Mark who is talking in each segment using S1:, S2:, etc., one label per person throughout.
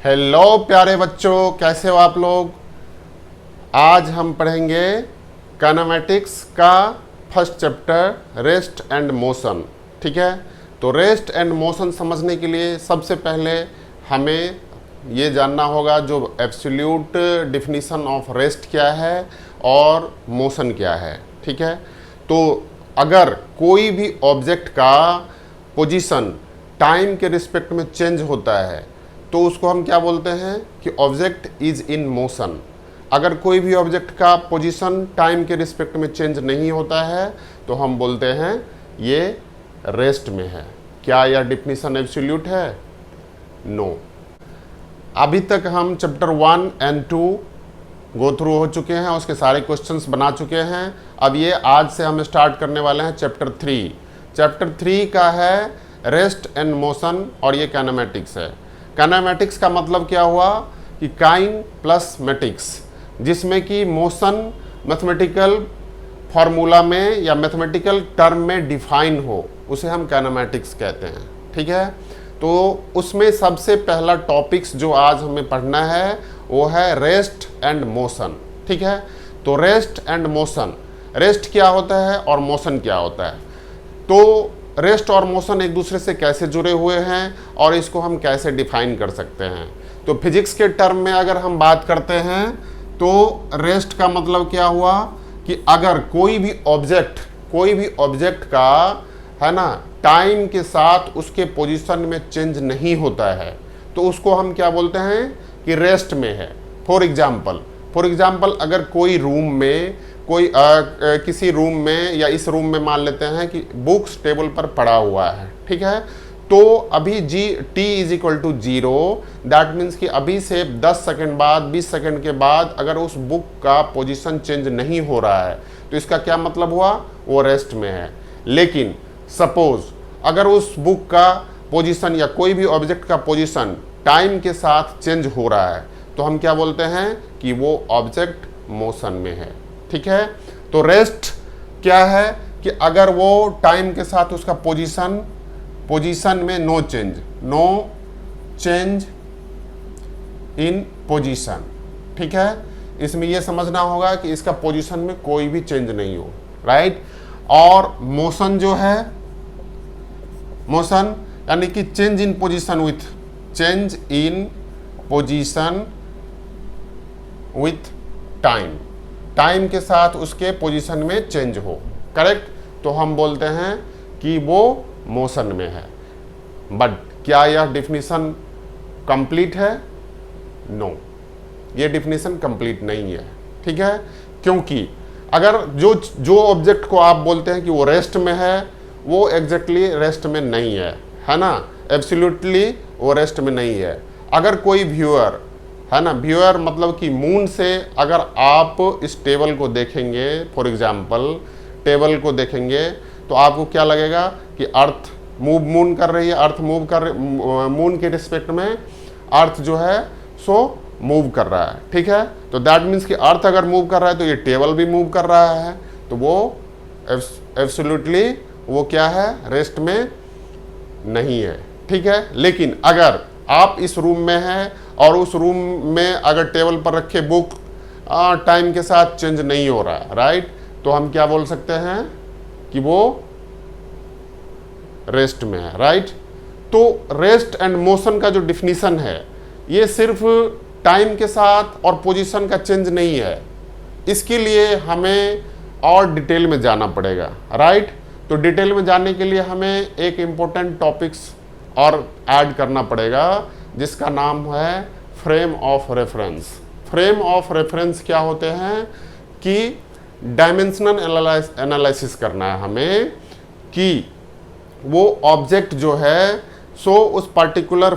S1: Hello प्यारे बच्चों, कैसे हो आप लोग। आज हम पढ़ेंगे काइनेमैटिक्स का first chapter rest and motion. ठीक है, तो रेस्ट एंड मोशन समझने के लिए सबसे पहले हमें ये जानना होगा जो एब्सोल्यूट डिफिनीशन ऑफ रेस्ट क्या है और मोशन क्या है। ठीक है, तो अगर कोई भी ऑब्जेक्ट का पोजीशन टाइम के रिस्पेक्ट में चेंज होता है तो उसको हम क्या बोलते हैं कि ऑब्जेक्ट इज इन मोशन। अगर कोई भी ऑब्जेक्ट का पोजीशन टाइम के रिस्पेक्ट में चेंज नहीं होता है तो हम बोलते हैं ये रेस्ट में है। क्या यह डिफिनीशन एब्सोल्यूट है? नो। अभी तक हम चैप्टर 1 एंड 2 गो थ्रू हो चुके हैं, उसके सारे क्वेश्चंस बना चुके हैं। अब ये आज से हम स्टार्ट करने वाले हैं चैप्टर 3। चैप्टर 3 का है रेस्ट एंड मोशन और ये काइनेमैटिक्स है। काइनेमैटिक्स का मतलब क्या हुआ कि काइन प्लस मैटिक्स, जिसमें कि मोशन मैथमेटिकल फार्मूला में या मैथमेटिकल टर्म में डिफाइन हो, उसे हम काइनेमैटिक्स कहते हैं। ठीक है, तो उसमें सबसे पहला टॉपिक्स जो आज हमें पढ़ना है वो है रेस्ट एंड मोशन। ठीक है, तो रेस्ट एंड मोशन, रेस्ट क्या होता है और मोशन क्या होता है, तो रेस्ट और मोशन एक दूसरे से कैसे जुड़े हुए हैं और इसको हम कैसे डिफाइन कर सकते हैं। तो फिजिक्स के टर्म में अगर हम बात करते हैं तो रेस्ट का मतलब क्या हुआ कि अगर कोई भी ऑब्जेक्ट का है ना टाइम के साथ उसके पोजीशन में चेंज नहीं होता है तो उसको हम क्या बोलते हैं कि रेस्ट में है। फॉर एग्जाम्पल अगर कोई रूम में किसी रूम में या इस रूम में मान लेते हैं कि बुक्स टेबल पर पड़ा हुआ है। ठीक है, तो अभी t is equal to 0, that means कि अभी से 10 सेकंड बाद 20 सेकंड के बाद अगर उस बुक का पोजीशन चेंज नहीं हो रहा है तो इसका क्या मतलब हुआ, वो रेस्ट में है। लेकिन सपोज अगर उस बुक का पोजीशन या कोई भी ऑब्जेक्ट का पोजीशन टाइम के साथ चेंज हो रहा है तो हम क्या बोलते हैं कि वो ऑब्जेक्ट मोशन में है। ठीक है, तो रेस्ट क्या है कि अगर वो टाइम के साथ उसका पोजीशन में नो चेंज इन पोजीशन। ठीक है, इसमें ये समझना होगा कि इसका पोजीशन में कोई भी चेंज नहीं हो, राइट। और मोशन जो है, मोशन यानी कि change in position with time के साथ उसके पोजीशन में चेंज हो, करेक्ट, तो हम बोलते हैं कि वो मोशन में है। बट क्या यह डिफिनीशन कंप्लीट है? नो, ये डिफिनीशन कंप्लीट नहीं है। ठीक है, क्योंकि अगर जो ऑब्जेक्ट को आप बोलते हैं कि वो रेस्ट में है वो एग्जैक्टली रेस्ट में नहीं है ना, एब्सोल्युटली वो रेस्ट में नहीं है। अगर कोई व्यूअर है ना, व्यूअर मतलब कि मून से अगर आप इस टेबल को देखेंगे, फॉर एग्जांपल टेबल को देखेंगे तो आपको क्या लगेगा कि अर्थ मूव कर रही है, मून के रिस्पेक्ट में अर्थ जो है सो मूव कर रहा है। ठीक है, तो दैट मीन्स कि अर्थ अगर मूव कर रहा है तो ये टेबल भी मूव कर रहा है, तो वो एब्सोल्युटली वो क्या है, रेस्ट में नहीं है। ठीक है, लेकिन अगर आप इस रूम में हैं और उस रूम में अगर टेबल पर रखे बुक टाइम के साथ चेंज नहीं हो रहा है, राइट, तो हम क्या बोल सकते हैं कि वो रेस्ट में है, राइट। तो रेस्ट एंड मोशन का जो डिफिनीशन है ये सिर्फ टाइम के साथ और पोजीशन का चेंज नहीं है, इसके लिए हमें और डिटेल में जाना पड़ेगा, राइट। तो डिटेल में जाने के लिए हमें एक इम्पोर्टेंट टॉपिक्स और ऐड करना पड़ेगा जिसका नाम है frame of reference. Frame of reference क्या होते हैं कि डायमेंशनल एनालिसिस करना है हमें कि वो ऑब्जेक्ट जो है सो उस पर्टिकुलर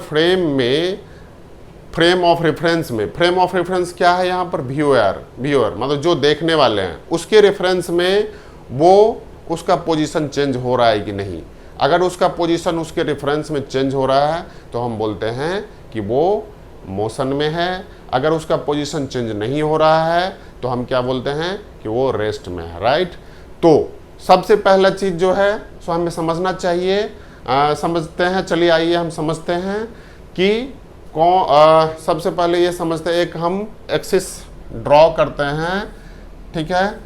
S1: फ्रेम ऑफ रेफरेंस क्या है यहाँ पर, व्यूअर मतलब जो देखने वाले हैं उसके रेफरेंस में वो उसका पोजीशन चेंज हो रहा है कि नहीं। अगर उसका पोजीशन उसके रेफरेंस में चेंज हो रहा है तो हम बोलते हैं कि वो मोशन में है। अगर उसका पोजीशन चेंज नहीं हो रहा है तो हम क्या बोलते हैं कि वो रेस्ट में है, राइट। तो सबसे पहला चीज़ जो है सो हमें समझना चाहिए, समझते हैं, चलिए आइए हम समझते हैं कि सबसे पहले ये समझते हैं, एक हम एक्सिस ड्रॉ करते हैं, ठीक है।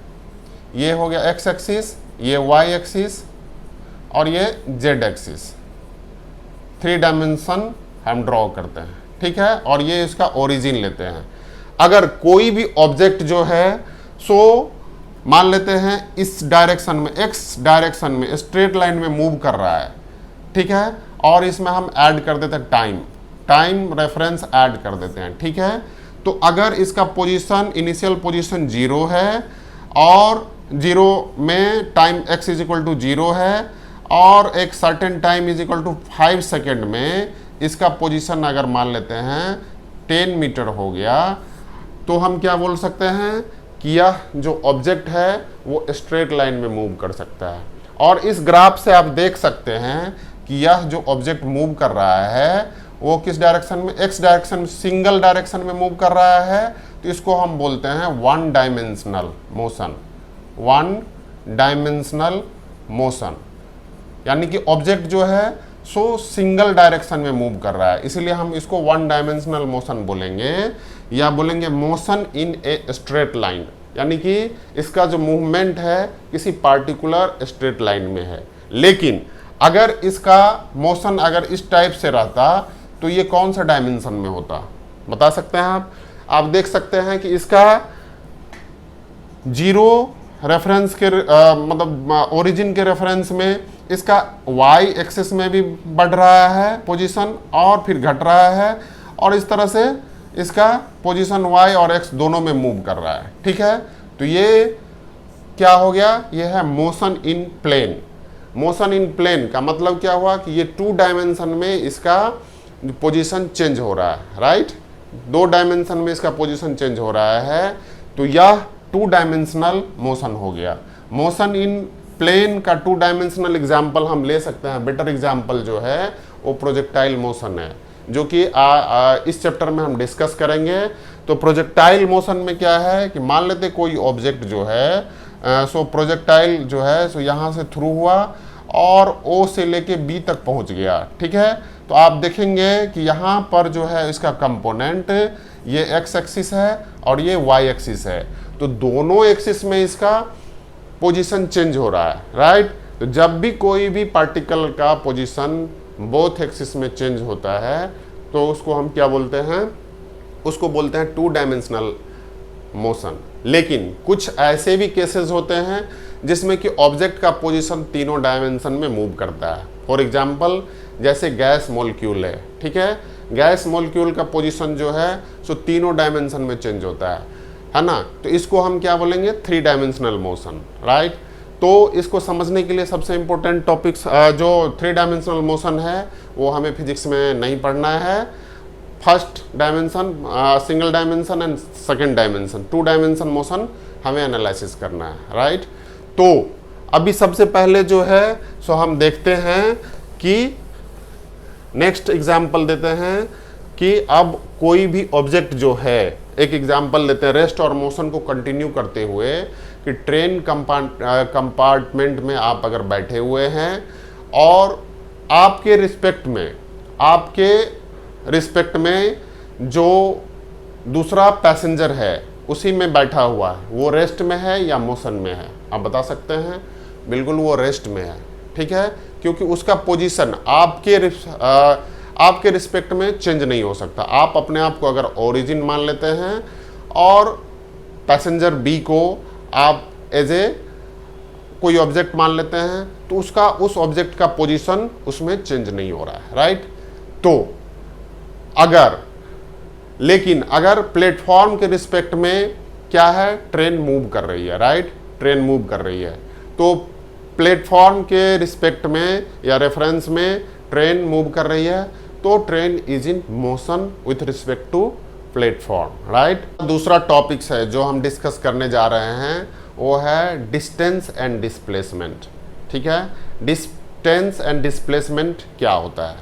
S1: ये हो गया एक्स एक्सिस, ये वाई एक्सिस और ये जेड एक्सिस, 3 डायमेंशन हम ड्रॉ करते हैं, ठीक है। और ये इसका ओरिजिन लेते हैं। अगर कोई भी ऑब्जेक्ट जो है सो मान लेते हैं इस डायरेक्शन में, एक्स डायरेक्शन में स्ट्रेट लाइन में मूव कर रहा है, ठीक है। और इसमें हम ऐड कर देते हैं टाइम रेफरेंस ऐड कर देते हैं, ठीक है। तो अगर इसका पोजीशन, इनिशियल पोजीशन 0 है और 0 में time x is equal to 0 है और एक certain time is equal to 5 second में इसका पोजीशन अगर मान लेते हैं 10 मीटर हो गया, तो हम क्या बोल सकते हैं कि यह जो ऑब्जेक्ट है वो स्ट्रेट लाइन में मूव कर सकता है। और इस ग्राफ से आप देख सकते हैं कि यह जो ऑब्जेक्ट मूव कर रहा है वो किस डायरेक्शन में, एक्स डायरेक्शन में, सिंगल डायरेक्शन में मूव कर रहा है। तो इसको हम बोलते हैं one dimensional motion, one dimensional motion, यानी कि ऑब्जेक्ट जो है सो सिंगल डायरेक्शन में मूव कर रहा है, इसलिए हम इसको वन डायमेंशनल मोशन बोलेंगे, या बोलेंगे motion in a straight line, यानी कि इसका जो मूवमेंट है किसी पार्टिकुलर स्ट्रेट लाइन में है। लेकिन अगर इसका मोशन अगर इस टाइप से रहता तो ये कौन सा डायमेंशन में होता, बता सकते हैं आप देख सकते हैं कि इसका 0 रेफरेंस के मतलब ओरिजिन के रेफरेंस में इसका y एक्सिस में भी बढ़ रहा है पोजीशन और फिर घट रहा है, और इस तरह से इसका पोजीशन y और x दोनों में मूव कर रहा है, ठीक है। तो ये क्या हो गया, ये है motion in plane. Motion in plane का मतलब क्या हुआ कि ये 2 डायमेंशन में इसका पोजीशन चेंज हो रहा है, राइट। 2 डायमेंशन में इसका पोजीशन चेंज हो रहा है, तो यह 2 डायमेंशनल मोशन हो गया। मोशन इन प्लेन का 2 डायमेंशनल एग्जाम्पल हम ले सकते हैं, बेटर एग्जाम्पल जो है वो प्रोजेक्टाइल मोशन है, जो कि इस चैप्टर में हम डिस्कस करेंगे। तो प्रोजेक्टाइल मोशन में क्या है कि मान लेते कोई ऑब्जेक्ट जो है सो प्रोजेक्टाइल जो है सो यहाँ से थ्रू हुआ और O से लेके B तक पहुँच गया, ठीक है। तो आप देखेंगे कि यहाँ पर जो है इसका कंपोनेंट ये x एक्सिस है और ये y एक्सिस है, तो दोनों एक्सिस में इसका पोजीशन चेंज हो रहा है, राइट। तो जब भी कोई भी पार्टिकल का पोजीशन बोथ एक्सिस में चेंज होता है तो उसको हम क्या बोलते हैं, उसको बोलते हैं 2 डायमेंशनल मोशन। लेकिन कुछ ऐसे भी केसेस होते हैं जिसमें कि ऑब्जेक्ट का पोजीशन तीनों डायमेंशन में मूव करता है। फॉर एग्जांपल जैसे गैस मॉलिक्यूल है, ठीक है। गैस मॉलिक्यूल का पोजीशन जो है सो तीनों डायमेंशन में चेंज होता है ना। तो इसको हम क्या बोलेंगे, 3 डायमेंशनल मोशन, राइट। तो इसको समझने के लिए सबसे इम्पोर्टेंट टॉपिक्स जो 3 डायमेंशनल मोशन है वो हमें फिजिक्स में नहीं पढ़ना है। First dimension single dimension and second dimension, 2 dimension motion हमें एनालिसिस करना है, राइट। तो अभी सबसे पहले जो है सो हम देखते हैं कि नेक्स्ट एग्जाम्पल देते हैं कि अब कोई भी ऑब्जेक्ट जो है, एक एग्जाम्पल लेते हैं रेस्ट और मोशन को कंटिन्यू करते हुए कि ट्रेन कंपार्टमेंट में आप अगर बैठे हुए हैं और आपके रिस्पेक्ट में जो दूसरा पैसेंजर है उसी में बैठा हुआ है, वो रेस्ट में है या मोशन में है, आप बता सकते हैं। बिल्कुल वो रेस्ट में है, ठीक है, क्योंकि उसका पोजीशन आपके रिस्पेक्ट में चेंज नहीं हो सकता। आप अपने आप को अगर ओरिजिन मान लेते हैं और पैसेंजर बी को आप एज ए कोई ऑब्जेक्ट मान लेते हैं, तो उसका उस ऑब्जेक्ट का पोजीशन उसमें चेंज नहीं हो रहा है, राइट। तो अगर प्लेटफॉर्म के रिस्पेक्ट में क्या है, ट्रेन मूव कर रही है, राइट, ट्रेन मूव कर रही है, तो प्लेटफॉर्म के रिस्पेक्ट में या रेफरेंस में ट्रेन मूव कर रही है, तो train is in motion with respect to platform, right. दूसरा टॉपिक्स है जो हम डिस्कस करने जा रहे हैं वो है डिस्टेंस एंड डिस्प्लेसमेंट, ठीक है। डिस्टेंस एंड डिस्प्लेसमेंट क्या होता है,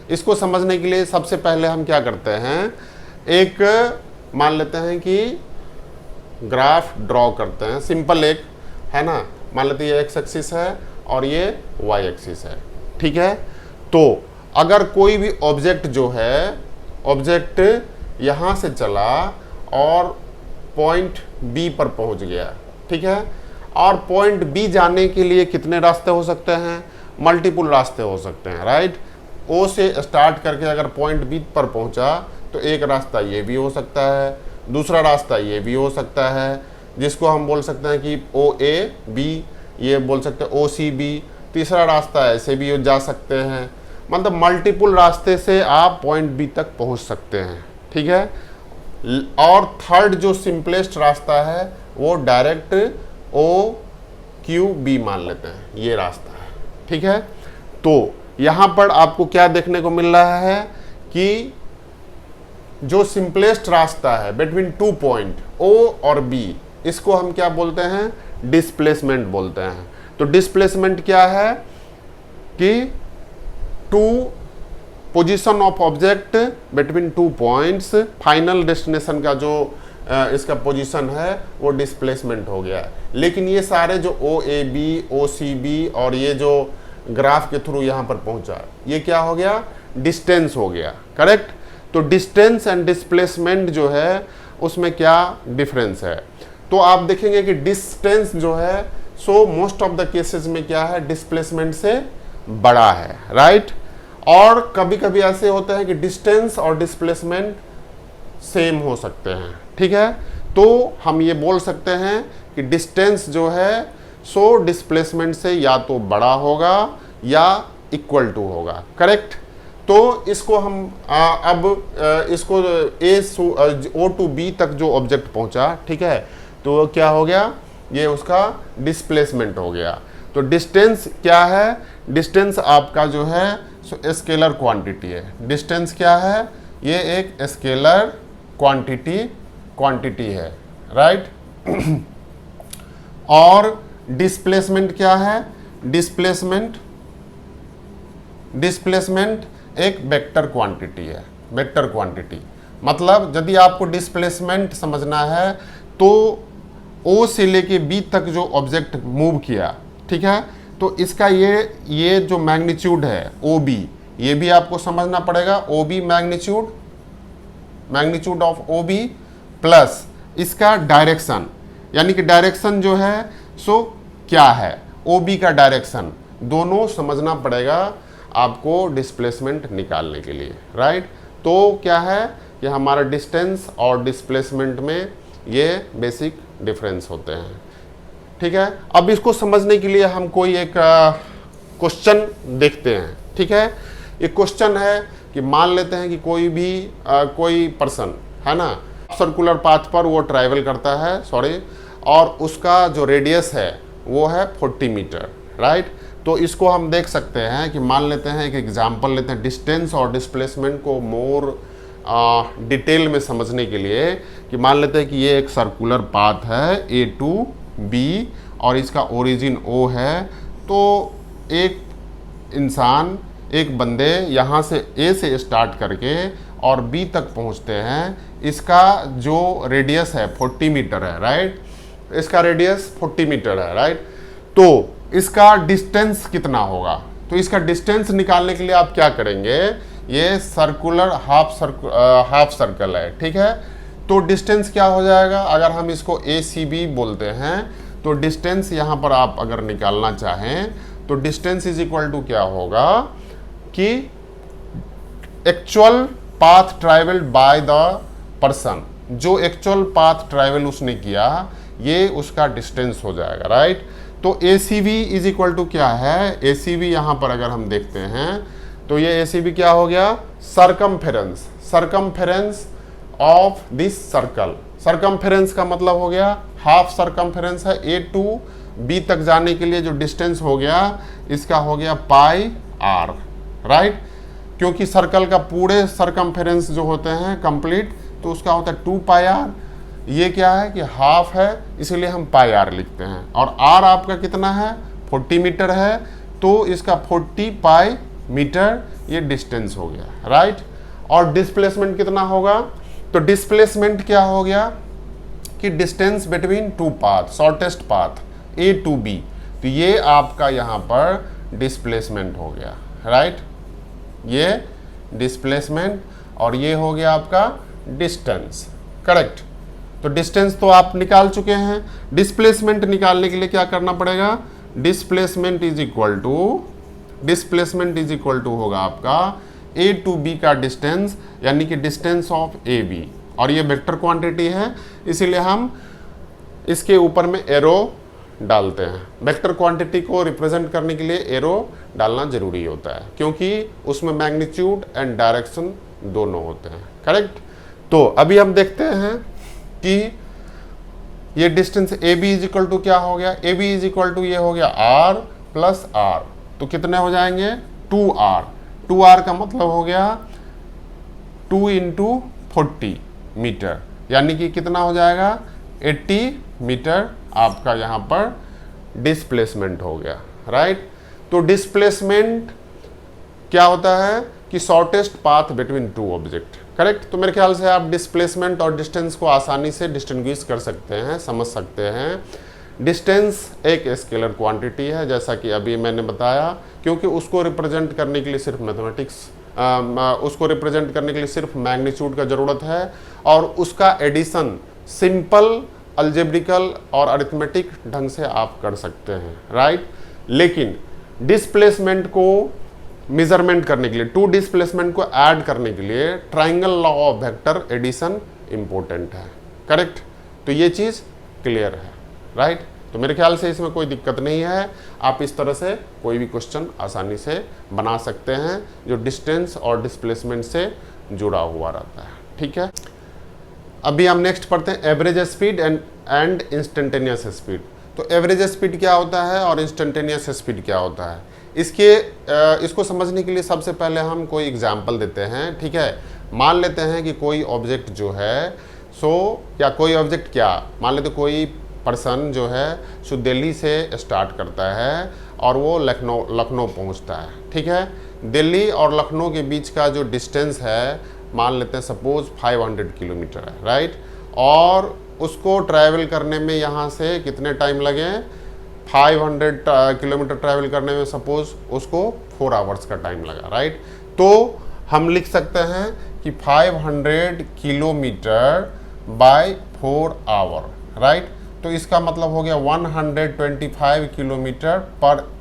S1: इसको समझने के लिए सबसे पहले हम क्या करते हैं, एक मान लेते हैं कि ग्राफ ड्रॉ करते हैं, सिंपल एक है ना। मान लेते हैं ये एक्स एक्सिस है और ये वाई एक्सिस है, ठीक है। तो अगर कोई भी ऑब्जेक्ट जो है ऑब्जेक्ट यहाँ से चला और पॉइंट बी पर पहुँच गया, ठीक है। और पॉइंट बी जाने के लिए कितने रास्ते हो सकते हैं? मल्टीपल रास्ते हो सकते हैं, राइट। ओ से स्टार्ट करके अगर पॉइंट बी पर पहुंचा तो एक रास्ता ये भी हो सकता है, दूसरा रास्ता ये भी हो सकता है, जिसको हम बोल सकते हैं कि ओ ए बी, ये बोल सकते हैं ओ सी बी। तीसरा रास्ता ऐसे भी जा सकते हैं, मतलब मल्टीपल रास्ते से आप पॉइंट बी तक पहुंच सकते हैं, ठीक है। और थर्ड जो सिंपलेस्ट रास्ता है वो डायरेक्ट ओ क्यू बी मान लेते हैं, ये रास्ता है, ठीक है। तो यहाँ पर आपको क्या देखने को मिल रहा है कि जो सिंपलेस्ट रास्ता है बिटवीन टू पॉइंट ओ और बी, इसको हम क्या बोलते हैं? डिस्प्लेसमेंट बोलते हैं। तो डिस्प्लेसमेंट क्या है कि two position of object between two points, final destination का जो इसका पोजीशन है वो डिस्प्लेसमेंट हो गया। लेकिन ये सारे जो ओ A B, O C B और ये जो ग्राफ के थ्रू यहाँ पर पहुंचा, ये क्या हो गया? डिस्टेंस हो गया, करेक्ट। तो डिस्टेंस एंड डिस्प्लेसमेंट जो है उसमें क्या डिफरेंस है? तो आप देखेंगे कि डिस्टेंस जो है so most of the cases में क्या है? डिस्प्लेसमेंट से बड़ा है, राइट। और कभी कभी ऐसे होता है कि डिस्टेंस और डिस्प्लेसमेंट सेम हो सकते हैं, ठीक है। तो हम ये बोल सकते हैं कि डिस्टेंस जो है सो डिस्प्लेसमेंट से या तो बड़ा होगा या इक्वल टू होगा, करेक्ट। तो इसको हम इसको ओ टू बी तक जो ऑब्जेक्ट पहुंचा, ठीक है, तो क्या हो गया? ये उसका डिस्प्लेसमेंट हो गया। तो डिस्टेंस क्या है? डिस्टेंस आपका जो है सो स्केलर क्वांटिटी है। डिस्टेंस क्या है? ये एक स्केलर क्वांटिटी है, राइट। और डिस्प्लेसमेंट क्या है? डिस्प्लेसमेंट एक वेक्टर क्वांटिटी है। वेक्टर क्वांटिटी मतलब यदि आपको डिस्प्लेसमेंट समझना है तो ओ से लेके बी तक जो ऑब्जेक्ट मूव किया, ठीक है, तो इसका ये जो मैग्नीट्यूड है ओ बी, ये भी आपको समझना पड़ेगा। O B magnitude of O B plus इसका डायरेक्शन, यानी कि डायरेक्शन जो है सो क्या है? ओ बी का डायरेक्शन, दोनों समझना पड़ेगा आपको डिस्प्लेसमेंट निकालने के लिए, राइट। तो क्या है कि हमारा डिस्टेंस और डिस्प्लेसमेंट में ये बेसिक डिफरेंस होते हैं, ठीक है। अब इसको समझने के लिए हम कोई एक क्वेश्चन देखते हैं, ठीक है। ये क्वेश्चन है कि मान लेते हैं कि कोई पर्सन है ना, सर्कुलर पाथ पर वो ट्रैवल करता है, और उसका जो रेडियस है वो है 40 मीटर, राइट। तो इसको हम देख सकते हैं कि मान लेते हैं एक एग्जांपल लेते हैं डिस्टेंस और डिस्प्लेसमेंट को मोर डिटेल में समझने के लिए, कि मान लेते हैं कि ये एक सर्कुलर पाथ है ए टू बी और इसका ओरिजिन ओ है। तो एक बंदे यहाँ से ए से स्टार्ट करके और बी तक पहुँचते हैं। इसका जो रेडियस है 40 मीटर है, राइट। इसका रेडियस 40 मीटर है, राइट। तो इसका डिस्टेंस कितना होगा? तो इसका डिस्टेंस निकालने के लिए आप क्या करेंगे? ये सर्कुलर हाफ सर्कल है, ठीक है। तो डिस्टेंस क्या हो जाएगा? अगर हम इसको ए सी बी बोलते हैं तो डिस्टेंस यहाँ पर आप अगर निकालना चाहें तो डिस्टेंस इज इक्वल टू क्या होगा कि actual path travelled by the person, जो एक्चुअल पाथ ट्रैवल उसने किया ये उसका डिस्टेंस हो जाएगा, राइट। तो A C B is equal to क्या है? ए सी बी यहाँ पर अगर हम देखते हैं तो ये ए सी बी क्या हो गया? Circumference of this circle. Circumference का मतलब हो गया हाफ सरकमफेरेंस है। ए टू बी तक जाने के लिए जो डिस्टेंस हो गया इसका हो गया पाई आर, राइट। क्योंकि सर्कल का पूरे सरकमफेरेंस जो होते हैं कंप्लीट, तो उसका होता है 2 पाई आर। ये क्या है कि हाफ है, इसलिए हम पाई आर लिखते हैं। और आर आपका कितना है? 40 मीटर है, तो इसका 40 पाई मीटर ये डिस्टेंस हो गया, राइट। और डिस्प्लेसमेंट कितना होगा? तो डिस्प्लेसमेंट क्या हो गया कि distance between two path, shortest path A to B, तो ये आपका यहाँ पर डिस्प्लेसमेंट हो गया, राइट। ये डिस्प्लेसमेंट और ये हो गया आपका डिस्टेंस। करेक्ट। तो डिस्टेंस तो आप निकाल चुके हैं। डिस्प्लेसमेंट निकालने के लिए क्या करना पड़ेगा, डिस्प्लेसमेंट इज इक्वल टू होगा आपका ए टू बी का डिस्टेंस, यानी कि डिस्टेंस ऑफ ए बी, और ये वेक्टर क्वांटिटी है इसीलिए हम इसके ऊपर में एरो डालते हैं। वेक्टर क्वांटिटी को रिप्रेजेंट करने के लिए एरो डालना जरूरी होता है क्योंकि उसमें मैग्नीट्यूड एंड डायरेक्शन दोनों होते हैं। करेक्ट। तो अभी हम देखते हैं कि ये distance A B is equal to क्या हो गया, A B is equal to ये हो गया आर प्लस आर, तो कितने हो जाएंगे 2r। 2r का मतलब हो गया 2 इंटू 40 मीटर, यानी कि कितना हो जाएगा 80 मीटर आपका यहाँ पर डिस्प्लेसमेंट हो गया। राइट। तो डिस्प्लेसमेंट क्या होता है कि shortest path between two object. Correct. तो मेरे ख्याल से आप डिस्प्लेसमेंट और डिस्टेंस को आसानी से डिस्टिंग्विश कर सकते हैं, समझ सकते हैं। डिस्टेंस एक स्केलर क्वांटिटी है जैसा कि अभी मैंने बताया, क्योंकि उसको रिप्रेजेंट करने के लिए सिर्फ मैथमेटिक्स उसको रिप्रेजेंट करने के लिए सिर्फ मैग्नीट्यूड का ज़रूरत है, और उसका एडिशन सिंपल अलजेब्रिकल और अरिथमेटिक ढंग से आप कर सकते हैं। राइट। लेकिन डिस्प्लेसमेंट को मेजरमेंट करने के लिए, टू डिस्प्लेसमेंट को ऐड करने के लिए triangle law of vector addition important है। करेक्ट। तो ये चीज़ क्लियर है। राइट। तो मेरे ख्याल से इसमें कोई दिक्कत नहीं है, आप इस तरह से कोई भी क्वेश्चन आसानी से बना सकते हैं जो डिस्टेंस और डिस्प्लेसमेंट से जुड़ा हुआ रहता है। ठीक है। अभी हम नेक्स्ट पढ़ते हैं average speed and instantaneous speed. तो एवरेज स्पीड क्या होता है और इंस्टेंटेनियस स्पीड क्या होता है, इसको समझने के लिए सबसे पहले हम कोई एग्जाम्पल देते हैं। ठीक है। मान लेते हैं कि कोई ऑब्जेक्ट जो है या कोई ऑब्जेक्ट क्या, मान लेते कोई पर्सन जो है सो दिल्ली से स्टार्ट करता है और वो लखनऊ पहुंचता है। ठीक है। दिल्ली और लखनऊ के बीच का जो डिस्टेंस है मान लेते हैं सपोज 500 किलोमीटर है। राइट। और उसको ट्रैवल करने में यहाँ से कितने टाइम लगे, 500 किलोमीटर ट्रैवल करने में सपोज उसको 4 आवर्स का टाइम लगा। राइट। तो हम लिख सकते हैं कि 500 किलोमीटर बाय 4 आवर। राइट। तो इसका मतलब हो गया 125 किलोमीटर पर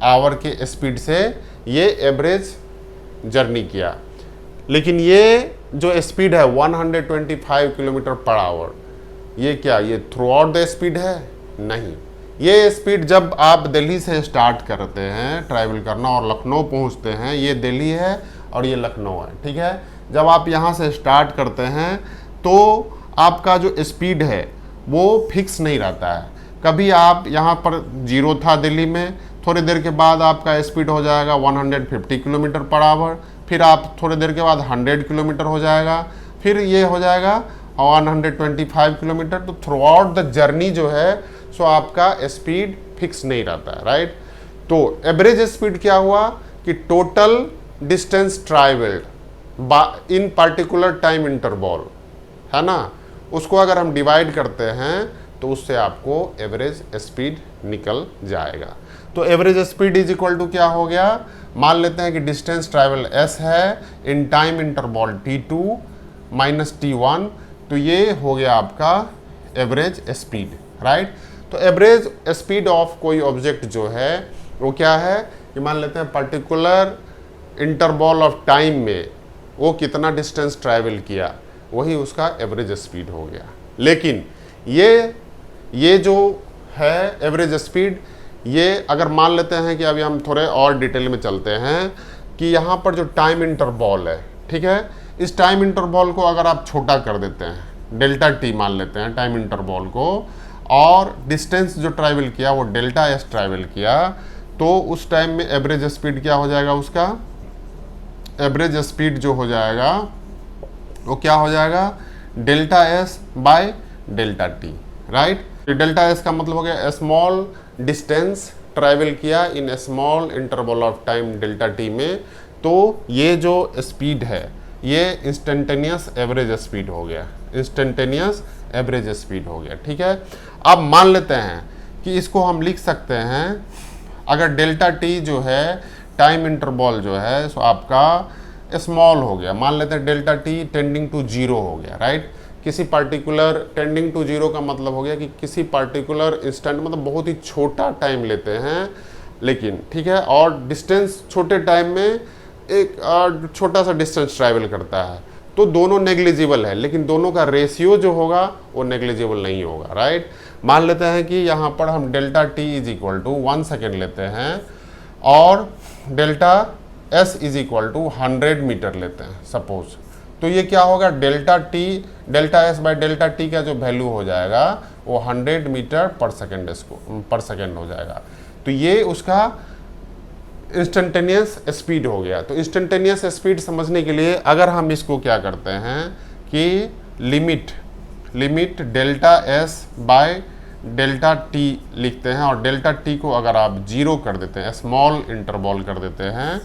S1: आवर के स्पीड से ये एवरेज जर्नी किया। लेकिन ये जो स्पीड है 125 किलोमीटर पर आवर, ये क्या, ये थ्रू आउट द स्पीड है? नहीं। ये स्पीड जब आप दिल्ली से स्टार्ट करते हैं ट्रैवल करना और लखनऊ पहुंचते हैं, ये दिल्ली है और ये लखनऊ है। ठीक है। जब आप यहाँ से स्टार्ट करते हैं तो आपका जो स्पीड है वो फिक्स नहीं रहता है। कभी आप यहाँ पर 0 था दिल्ली में, थोड़ी देर के बाद आपका स्पीड हो जाएगा 150 किलोमीटर पर आवर, फिर आप थोड़ी देर के बाद 100 किलोमीटर हो जाएगा, फिर ये हो जाएगा 125 किलोमीटर। तो थ्रू आउट द जर्नी जो है सो आपका स्पीड फिक्स नहीं रहता है। राइट। तो एवरेज स्पीड क्या हुआ कि total distance travelled in particular time interval, है ना, उसको अगर हम डिवाइड करते हैं तो उससे आपको एवरेज स्पीड निकल जाएगा। तो average speed is equal to क्या हो गया, मान लेते हैं कि डिस्टेंस ट्रैवल s है in time interval t2 minus t1, तो ये हो गया आपका एवरेज स्पीड। राइट। तो एवरेज स्पीड ऑफ कोई ऑब्जेक्ट जो है वो क्या है कि मान लेते हैं पर्टिकुलर इंटरवल ऑफ टाइम में वो कितना डिस्टेंस ट्रैवल किया, वही उसका एवरेज स्पीड हो गया। लेकिन ये जो है एवरेज स्पीड, ये अगर मान लेते हैं कि अभी हम थोड़े और डिटेल में चलते हैं कि यहाँ पर जो टाइम इंटरवल है, ठीक है, इस टाइम इंटरवल को अगर आप छोटा कर देते हैं, डेल्टा टी मान लेते हैं टाइम इंटरवल को, और डिस्टेंस जो ट्रैवल किया वो डेल्टा एस ट्रैवल किया, तो उस टाइम में एवरेज स्पीड क्या हो जाएगा, उसका एवरेज स्पीड जो हो जाएगा वो क्या हो जाएगा, delta S by delta T. Right. Delta S का मतलब हो गया स्मॉल डिस्टेंस ट्रैवल किया in small interval of time delta T में, तो ये जो स्पीड है ये इंस्टेंटेनियस एवरेज स्पीड हो गया, इंस्टेंटेनियस एवरेज स्पीड हो गया। ठीक है। अब मान लेते हैं कि इसको हम लिख सकते हैं, अगर डेल्टा टी जो है टाइम इंटरवल जो है सो आपका स्मॉल हो गया, मान लेते हैं delta T tending to zero हो गया, राइट। किसी पार्टिकुलर टेंडिंग टू जीरो का मतलब हो गया कि किसी पार्टिकुलर इंस्टेंट मतलब बहुत ही छोटा टाइम लेते हैं, लेकिन ठीक है, और डिस्टेंस छोटे टाइम में एक छोटा सा डिस्टेंस ट्रैवल करता है, तो दोनों नेग्लिजिबल है, लेकिन दोनों का रेशियो जो होगा वो नेग्लिजिबल नहीं होगा, राइट। मान लेते हैं कि यहाँ पर हम delta t is equal to 1 second लेते हैं और delta s is equal to 100 metre लेते हैं सपोज, तो ये क्या होगा, delta s by delta t का जो वैल्यू हो जाएगा वो 100 मीटर पर सेकेंड हो जाएगा। तो ये उसका इंस्टेंटेनियस स्पीड हो गया। तो इंस्टेंटेनियस स्पीड समझने के लिए अगर हम इसको क्या करते हैं कि limit delta S by delta T लिखते हैं, और डेल्टा टी को अगर आप जीरो कर देते हैं, स्मॉल इंटरवॉल कर देते हैं,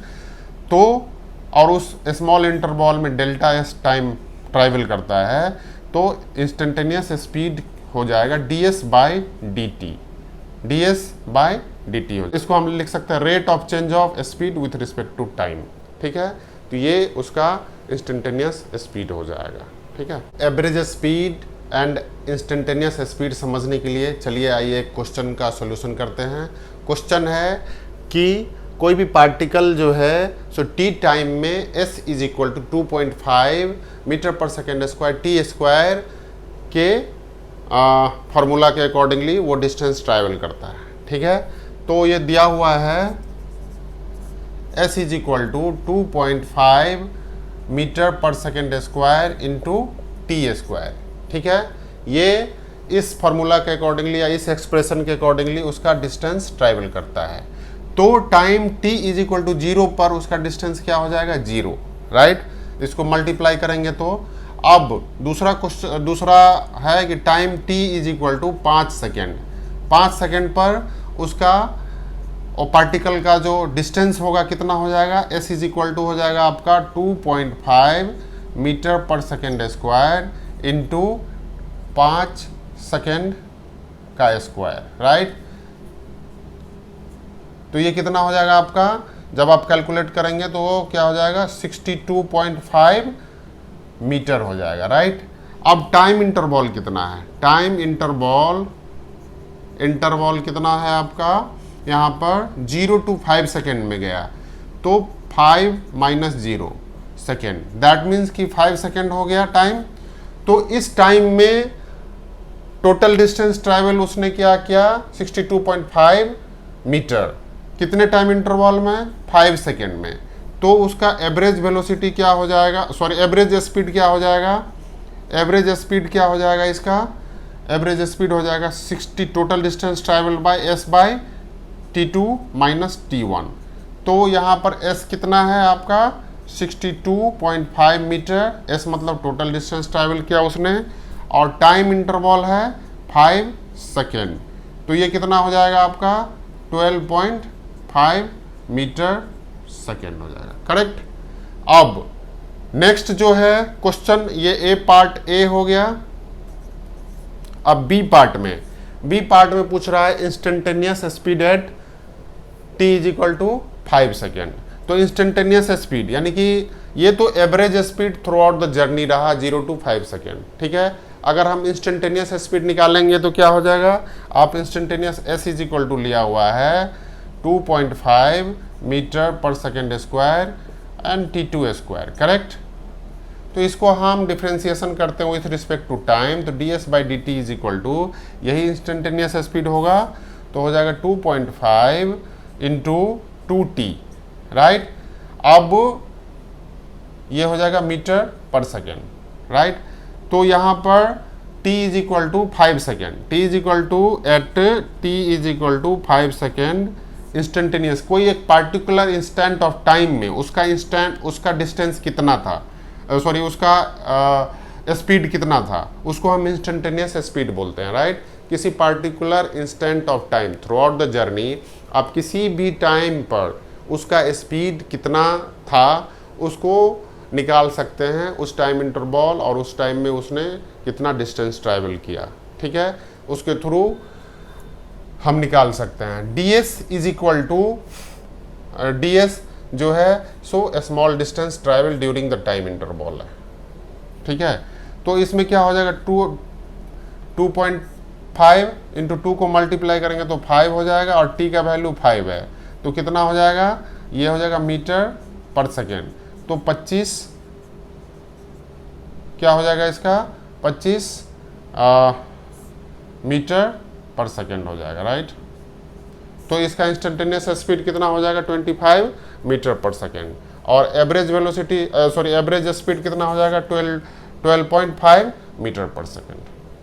S1: तो और उस स्मॉल इंटरवॉल में डेल्टा एस टाइम ट्रैवल करता है, तो इंस्टेंटेनियस स्पीड हो जाएगा ds बाई dt हो। इसको हम लिख सकते हैं rate of change of speed with respect to time, ठीक है। तो ये उसका इंस्टेंटेनियस स्पीड हो जाएगा, ठीक है। Average speed and instantaneous speed समझने के लिए चलिए आइए एक क्वेश्चन का सॉल्यूशन करते हैं। क्वेश्चन है कि कोई भी पार्टिकल जो है सो टी टाइम में s is equal to 2.5 metre per second square t square के फार्मूला के अकॉर्डिंगली वो डिस्टेंस ट्रैवल करता है, ठीक है। तो ये दिया हुआ है s is equal to 2.5 metre per second square into T square, ठीक है। ये इस फार्मूला के अकॉर्डिंगली या इस एक्सप्रेशन के अकॉर्डिंगली उसका डिस्टेंस ट्रैवल करता है। तो time t is equal to 0 पर उसका डिस्टेंस क्या हो जाएगा, 0, राइट। इसको मल्टीप्लाई करेंगे तो अब दूसरा है कि time t is equal to 5 second पर उसका और पार्टिकल का जो डिस्टेंस होगा कितना हो जाएगा, s इज इक्वल टू हो जाएगा आपका 2.5 metre per second square into 5 second का स्क्वायर, राइट। तो ये कितना हो जाएगा आपका, जब आप कैलकुलेट करेंगे तो वो क्या हो जाएगा 62.5 मीटर हो जाएगा, राइट। अब टाइम इंटरवॉल कितना है, टाइम इंटरवॉल कितना है आपका, यहाँ पर 0 to 5 सेकेंड में गया, तो 5 - 0 सेकेंड, दैट मीन्स कि 5 सेकेंड हो गया टाइम। तो इस टाइम में टोटल डिस्टेंस ट्रैवल उसने क्या किया 62.5 मीटर, कितने टाइम इंटरवल में, 5 सेकेंड में। तो उसका एवरेज वेलोसिटी क्या हो जाएगा, सॉरी एवरेज स्पीड क्या हो जाएगा, इसका एवरेज स्पीड हो जाएगा 60 total distance travel by s by t2 minus t1। तो यहाँ पर s कितना है आपका 62.5 मीटर, s मतलब टोटल डिस्टेंस ट्रैवल किया उसने, और टाइम इंटरवल है 5 सेकेंड। तो ये कितना हो जाएगा आपका 12.5 मीटर सेकेंड हो जाएगा, करेक्ट। अब नेक्स्ट जो है क्वेश्चन, ये ए पार्ट ए हो गया। अब बी पार्ट में पूछ रहा है instantaneous speed at t is equal to 5 second. तो इंस्टेंटेनियस स्पीड यानी कि ये तो average speed throughout the journey रहा 0 to 5 सेकेंड, ठीक है। अगर हम इंस्टेंटेनियस स्पीड निकालेंगे तो क्या हो जाएगा, आप instantaneous s is equal to लिया हुआ है 2.5 metre per second square and t2 square, correct. तो इसको हम डिफ्रेंसिएशन करते हैं विथ रिस्पेक्ट टू टाइम, तो ds by dt is equal to यही इंस्टेंटेनियस स्पीड होगा, तो हो जाएगा 2.5 इंटू 2t, राइट। अब ये हो जाएगा मीटर पर सेकेंड, राइट। तो यहाँ पर t is equal to 5 second, t is equal to 5 second instantaneous, कोई एक पार्टिकुलर इंस्टेंट ऑफ टाइम में उसका डिस्टेंस कितना था, सॉरी उसका स्पीड कितना था, उसको हम इंस्टेंटेनियस स्पीड बोलते हैं, राइट। किसी particular instant of time through out the journey आप किसी भी टाइम पर उसका स्पीड कितना था उसको निकाल सकते हैं, उस टाइम इंटरवल और उस टाइम में उसने कितना डिस्टेंस ट्रैवल किया, ठीक है, उसके थ्रू हम निकाल सकते हैं। ds is equal to ds जो है सो small distance travel during the time interval है, ठीक है। तो इसमें क्या हो जाएगा, 2.5 इंटू 2 को मल्टीप्लाई करेंगे तो 5 हो जाएगा और t का वैल्यू 5 है, तो कितना हो जाएगा, ये हो जाएगा मीटर पर सेकेंड। तो 25 क्या हो जाएगा इसका, 25 मीटर पर सेकेंड हो जाएगा, राइट। तो इसका इंस्टेंटेनियस स्पीड कितना हो जाएगा, 25 मीटर पर सेकेंड। और एवरेज वेलोसिटी एवरेज स्पीड कितना हो जाएगा, 12.5 मीटर पर सेकेंड,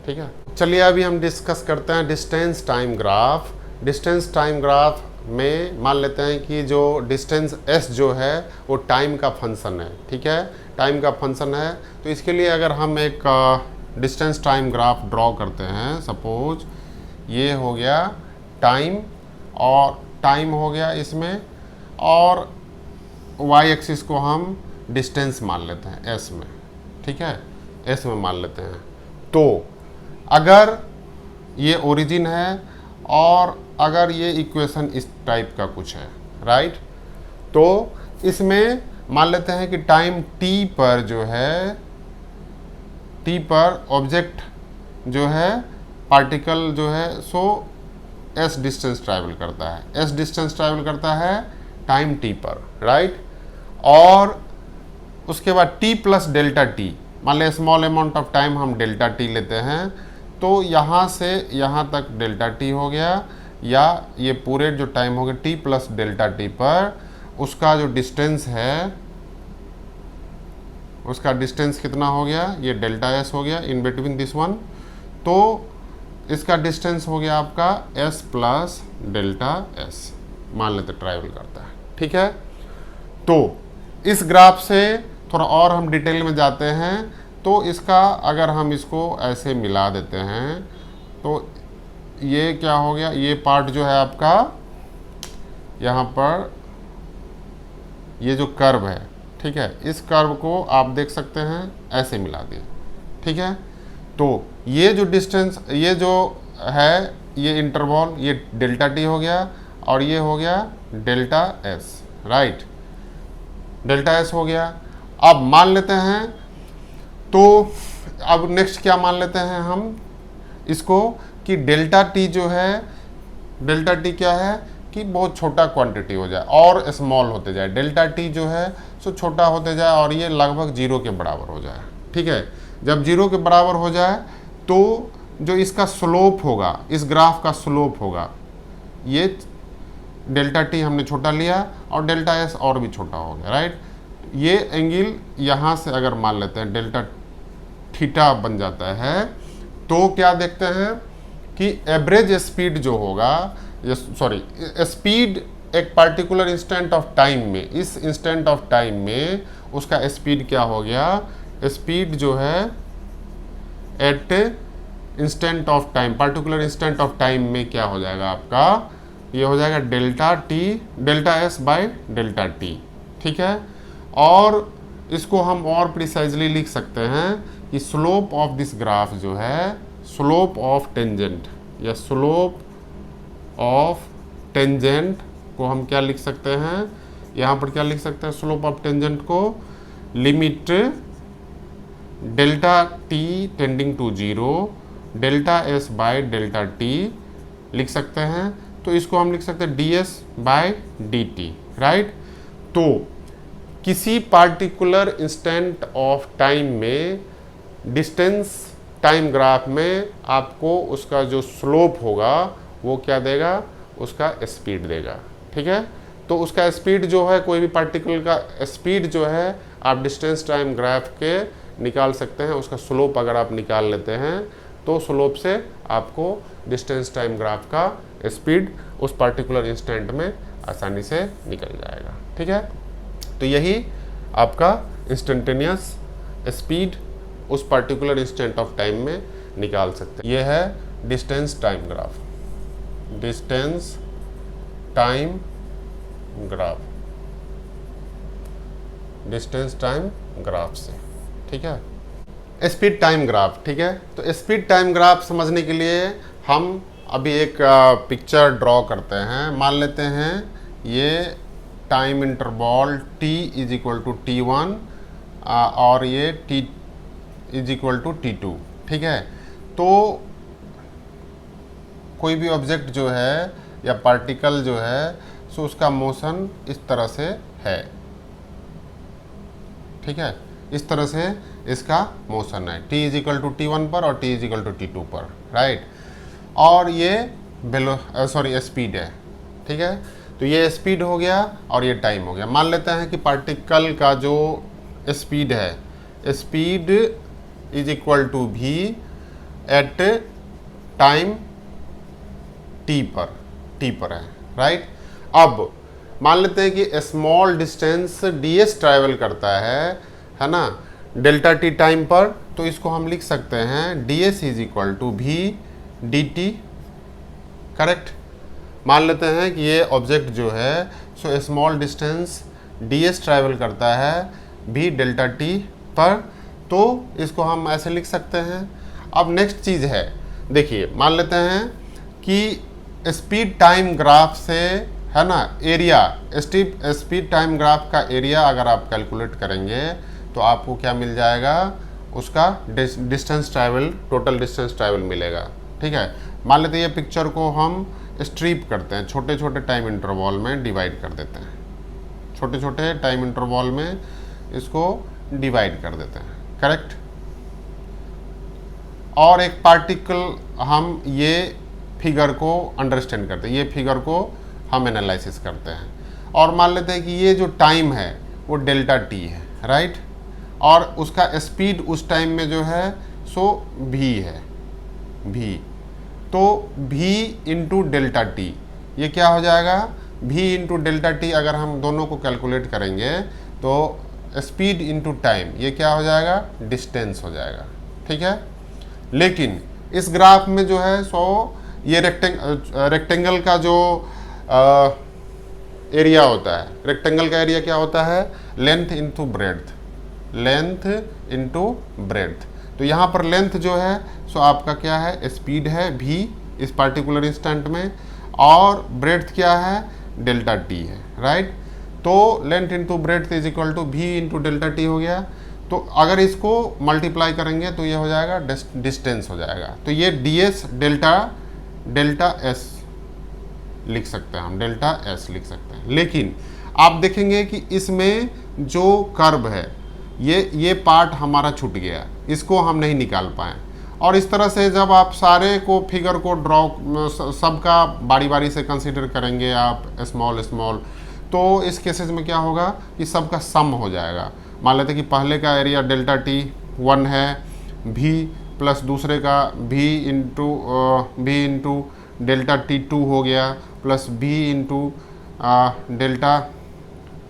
S1: ठीक है। चलिए अभी हम डिस्कस करते हैं distance time graph. Distance time graph में मान लेते हैं कि जो डिस्टेंस s जो है वो टाइम का फंक्शन है, ठीक है, टाइम का फंक्शन है। तो इसके लिए अगर हम एक डिस्टेंस टाइम ग्राफ ड्रॉ करते हैं, सपोज ये हो गया टाइम और टाइम हो गया इसमें, और y एक्सिस को हम डिस्टेंस मान लेते हैं s में, ठीक है, s में मान लेते हैं। तो अगर ये ओरिजिन है और अगर ये इक्वेशन इस टाइप का कुछ है, राइट, तो इसमें मान लेते हैं कि टाइम t पर जो है, t पर ऑब्जेक्ट जो है, पार्टिकल जो है सो s डिस्टेंस ट्रैवल करता है, s डिस्टेंस ट्रैवल करता है टाइम t पर, राइट। और उसके बाद t प्लस डेल्टा टी, मान लें स्मॉल अमाउंट ऑफ टाइम हम डेल्टा टी लेते हैं, तो यहाँ से यहाँ तक डेल्टा टी हो गया, या ये पूरे जो टाइम हो गया t प्लस डेल्टा टी पर, उसका जो डिस्टेंस है, उसका डिस्टेंस कितना हो गया, ये डेल्टा s हो गया इन बिटवीन दिस वन। तो इसका डिस्टेंस हो गया आपका s प्लस डेल्टा s, मान लेते ट्रैवल करता है, ठीक है। तो इस ग्राफ से थोड़ा और हम डिटेल में जाते हैं, तो इसका अगर हम इसको ऐसे मिला देते हैं तो ये क्या हो गया, ये पार्ट जो है आपका यहाँ पर ये जो कर्व है, ठीक है, इस कर्व को आप देख सकते हैं ऐसे मिला दिए, ठीक है। तो ये जो डिस्टेंस, ये जो है ये इंटरवल, ये डेल्टा टी हो गया और ये हो गया delta S, right, delta S हो गया। अब मान लेते हैं, तो अब नेक्स्ट क्या मान लेते हैं हम इसको कि डेल्टा टी जो है, डेल्टा टी क्या है कि बहुत छोटा क्वांटिटी हो जाए और स्मॉल होते जाए, डेल्टा टी जो है सो छोटा होते जाए और ये लगभग 0 के बराबर हो जाए, ठीक है। जब 0 के बराबर हो जाए तो जो इसका स्लोप होगा, इस ग्राफ का स्लोप होगा, ये डेल्टा टी हमने छोटा लिया और डेल्टा एस और भी छोटा हो गया, राइट। ये एंगल यहाँ से अगर मान लेते हैं डेल्टा थीटा बन जाता है, तो क्या देखते हैं कि एवरेज स्पीड जो होगा, सॉरी स्पीड एक पर्टिकुलर इंस्टेंट ऑफ टाइम में, इस इंस्टेंट ऑफ टाइम में उसका स्पीड क्या हो गया, स्पीड जो है at instant of time, particular instant of time में क्या हो जाएगा आपका, ये हो जाएगा delta T, delta S by delta T, ठीक है। और इसको हम और प्रिसाइजली लिख सकते हैं कि स्लोप ऑफ दिस ग्राफ जो है, स्लोप ऑफ टेंजेंट या स्लोप ऑफ टेंजेंट को हम क्या लिख सकते हैं, यहाँ पर क्या लिख सकते हैं, स्लोप ऑफ टेंजेंट को limit delta T tending to 0 delta S by delta T लिख सकते हैं। तो इसको हम लिख सकते हैं D S by D T, right. तो किसी पार्टिकुलर इंस्टेंट ऑफ टाइम में डिस्टेंस टाइम ग्राफ में आपको उसका जो स्लोप होगा वो क्या देगा, उसका स्पीड देगा, ठीक है। तो उसका स्पीड जो है, कोई भी पार्टिकल का स्पीड जो है आप डिस्टेंस टाइम ग्राफ के निकाल सकते हैं। उसका स्लोप अगर आप निकाल लेते हैं तो स्लोप से आपको डिस्टेंस टाइम ग्राफ का स्पीड उस पार्टिकुलर इंस्टेंट में आसानी से निकल जाएगा, ठीक है। तो यही आपका इंस्टेंटेनियस स्पीड उस पर्टिकुलर इंस्टेंट ऑफ टाइम में निकाल सकते हैं। यह है distance time graph, distance time graph, distance time graph से, ठीक है। स्पीड टाइम ग्राफ, ठीक है। तो स्पीड टाइम ग्राफ समझने के लिए हम अभी एक पिक्चर ड्रॉ करते हैं। मान लेते हैं ये time interval t is equal to T1 और ये t is equal to T2, ठीक है। तो कोई भी ऑब्जेक्ट जो है या पार्टिकल जो है सो उसका मोशन इस तरह से है, ठीक है, इस तरह से इसका मोशन है, t is equal to T1 पर और t is equal to T2 पर, राइट। और ये स्पीड है, ठीक है। तो ये स्पीड हो गया और ये टाइम हो गया। मान लेते हैं कि पार्टिकल का जो स्पीड है, speed is equal to v at time t पर है, राइट। अब मान लेते हैं कि स्मॉल डिस्टेंस ds ट्रैवल करता है ना, डेल्टा t टाइम पर, तो इसको हम लिख सकते हैं ds is equal to v dt, correct. मान लेते हैं कि ये ऑब्जेक्ट जो है सो स्मॉल डिस्टेंस ds ट्रैवल करता है v डेल्टा t पर, तो इसको हम ऐसे लिख सकते हैं। अब नेक्स्ट चीज़ है, देखिए मान लेते हैं कि स्पीड टाइम ग्राफ से, है ना, एरिया, स्पीड टाइम ग्राफ का एरिया अगर आप कैलकुलेट करेंगे तो आपको क्या मिल जाएगा, उसका distance travel, total distance travel मिलेगा, ठीक है। मान लेते हैं ये पिक्चर को हम स्ट्रिप करते हैं, छोटे छोटे टाइम इंटरवॉल में डिवाइड कर देते हैं, छोटे छोटे टाइम इंटरवॉल में इसको डिवाइड कर देते हैं, करेक्ट। और एक पार्टिकल हम ये फिगर को अंडरस्टैंड करते हैं, ये फिगर को हम एनालिसिस करते हैं और मान लेते हैं कि ये जो टाइम है वो डेल्टा t है, राइट। और उसका स्पीड उस टाइम में जो है सो v है, v, तो v इंटू डेल्टा t, ये क्या हो जाएगा, v इंटू डेल्टा t। अगर हम दोनों को कैलकुलेट करेंगे तो स्पीड इंटू टाइम, ये क्या हो जाएगा, डिस्टेंस हो जाएगा, ठीक है। लेकिन इस ग्राफ में जो है सो ये रेक्टेंगल का जो एरिया होता है, रेक्टेंगल का एरिया क्या होता है, length into breadth, length into breadth. तो यहाँ पर लेंथ जो है सो आपका क्या है, स्पीड है v इस पार्टिकुलर इंस्टेंट में, और ब्रेड्थ क्या है, डेल्टा t है, राइट। तो length into breadth is equal to v into delta t हो गया। तो अगर इसको मल्टीप्लाई करेंगे तो ये हो जाएगा डिस्टेंस हो जाएगा। तो ये ds डेल्टा s लिख सकते हैं हम, डेल्टा s लिख सकते हैं। लेकिन आप देखेंगे कि इसमें जो कर्व है ये पार्ट हमारा छूट गया, इसको हम नहीं निकाल पाए। और इस तरह से जब आप सारे को फिगर को ड्रॉ, सबका बारी बारी से कंसीडर करेंगे आप स्मॉल, तो इस केसेस में क्या होगा कि सबका सम हो जाएगा। मान लेते हैं कि पहले का एरिया डेल्टा t 1 है, v प्लस दूसरे का v इंटू डेल्टा t2 हो गया, plus v into delta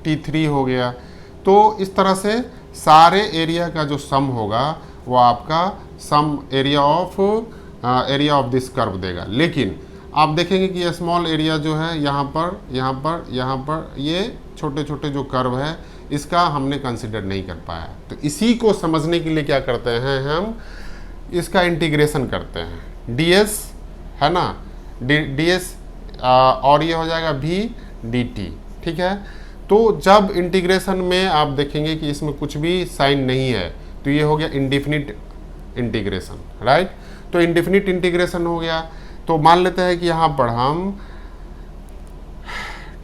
S1: t3 हो गया। तो इस तरह से सारे एरिया का जो सम होगा वो आपका sum area of this curve देगा। लेकिन आप देखेंगे कि ये स्मॉल एरिया जो है यहाँ पर ये छोटे छोटे जो कर्व है इसका हमने कंसिडर नहीं कर पाया। तो इसी को समझने के लिए क्या करते हैं, हम इसका इंटीग्रेशन करते हैं, ds है ना, ds और ये हो जाएगा v dt, ठीक है। तो जब इंटीग्रेशन में आप देखेंगे कि इसमें कुछ भी साइन नहीं है तो ये हो गया इंडेफिनिट इंटीग्रेशन, राइट। तो इंडेफिनिट इंटीग्रेशन हो गया। तो मान लेते हैं कि यहाँ पर हम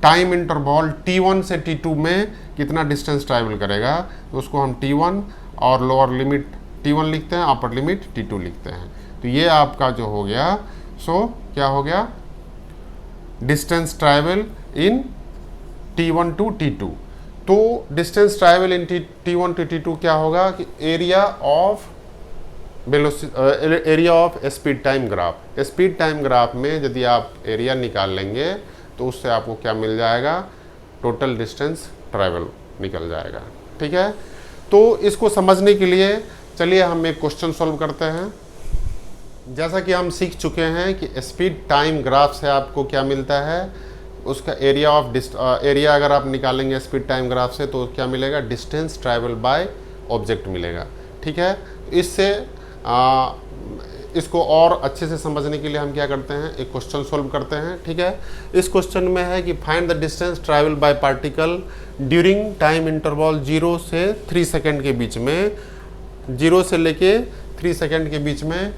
S1: टाइम इंटरवॉल t1 से t2 में कितना डिस्टेंस ट्रैवल करेगा, तो उसको हम t1 और लोअर लिमिट t1 लिखते हैं, अपर लिमिट t2 लिखते हैं। तो ये आपका जो हो गया सो क्या हो गया, distance travel in t1 to t2। तो distance travel in t1 to t2 क्या होगा कि area of speed time graph. Speed time graph में यदि आप एरिया निकाल लेंगे तो उससे आपको क्या मिल जाएगा, टोटल डिस्टेंस ट्रैवल निकल जाएगा, ठीक है। तो इसको समझने के लिए चलिए हम एक क्वेश्चन सॉल्व करते हैं। जैसा कि हम सीख चुके हैं कि स्पीड टाइम ग्राफ से आपको क्या मिलता है, उसका एरिया अगर आप निकालेंगे स्पीड टाइम ग्राफ से तो क्या मिलेगा, डिस्टेंस ट्रैवल बाय ऑब्जेक्ट मिलेगा, ठीक है। इससे इसको और अच्छे से समझने के लिए हम क्या करते हैं, एक क्वेश्चन सोल्व करते हैं। ठीक है, इस क्वेश्चन में है कि find the distance travel bye particle during time interval 0 से 3 सेकेंड के बीच में, 0 से लेके 3 सेकेंड के बीच में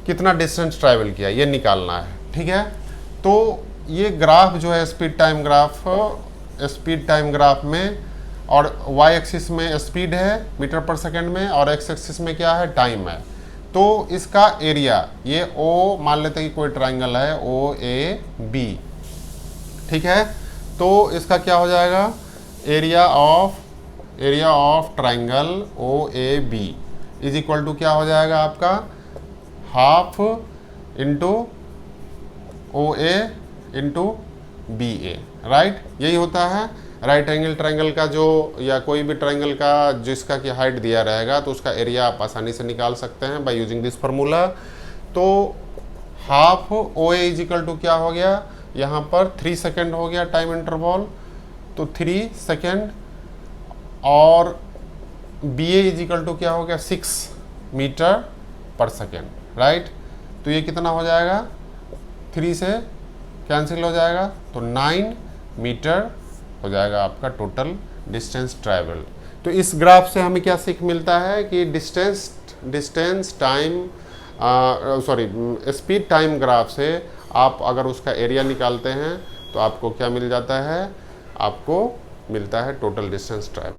S1: कितना डिस्टेंस ट्रैवल किया, ये निकालना है। ठीक है, तो ये ग्राफ जो है स्पीड टाइम ग्राफ में, और y एक्सिस में स्पीड है मीटर पर सेकंड में, और x एक्सिस में क्या है, टाइम है। तो इसका एरिया, ये O मान लेते हैं कि कोई ट्राइंगल है OAB। ठीक है, तो इसका क्या हो जाएगा, area of triangle OAB is equal to क्या हो जाएगा आपका, half into OA into BA, right. यही होता है राइट एंगल ट्राइंगल का जो, या कोई भी ट्राइंगल का जिसका कि हाइट दिया रहेगा, तो उसका एरिया आप आसानी से निकाल सकते हैं बाय यूजिंग दिस फार्मूला। तो half OA is equal to क्या हो गया, यहाँ पर 3 सेकेंड हो गया टाइम इंटरवल, तो 3 सेकेंड, और BA इज इक्वल टू क्या हो गया, 6 मीटर पर सेकेंड, राइट। तो ये कितना हो जाएगा, 3 से कैंसिल हो जाएगा, तो 9 मीटर हो जाएगा आपका टोटल डिस्टेंस ट्रैवल। तो इस ग्राफ से हमें क्या सीख मिलता है कि स्पीड टाइम ग्राफ से आप अगर उसका एरिया निकालते हैं तो आपको क्या मिल जाता है, आपको मिलता है टोटल डिस्टेंस ट्रैवल।